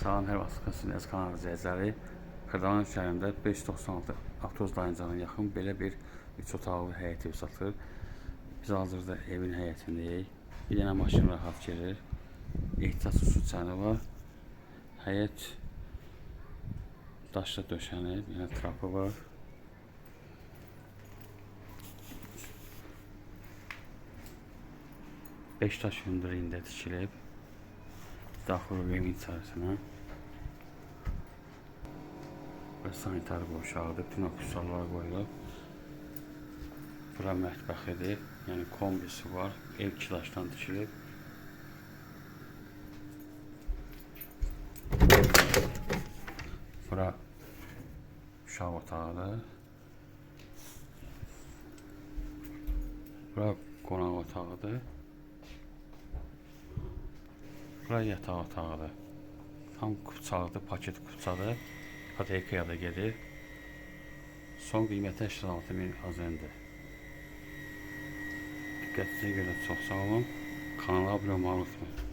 Salam, hər vaxtınız kanal izləyiciləri. Xırdalan şəhərində 596 avtobus dayanacağına yaxın belə bir 3 otaqlı həyət evi satılır. Biz hazırda evin həyətindəyik. Bir dənə maşın rahat gelir. Ehtiyatsız su çəni var. Həyət daşla döşənib, yəni trapı var. Beş daş hündürlüyündə tikilib. Daxil evin içərisinə. Və sanitar qovşağıdır. Bütün aksesuarlar qoyulub. Bura mətbəxidir. Yəni kombisi var. Ev 2 daşdan tikilib. Bura uşaq otağıdır. Bura qonaq otağıdır. Bura yataq otağıdır. Tam kupçalıdır, paket kupçadır. Hipotekaya da gedir. Son qiyməti 86.000 azındır. Diqqətinizə görə çox sağ olun. Kanala abunə olmayı unutmayın.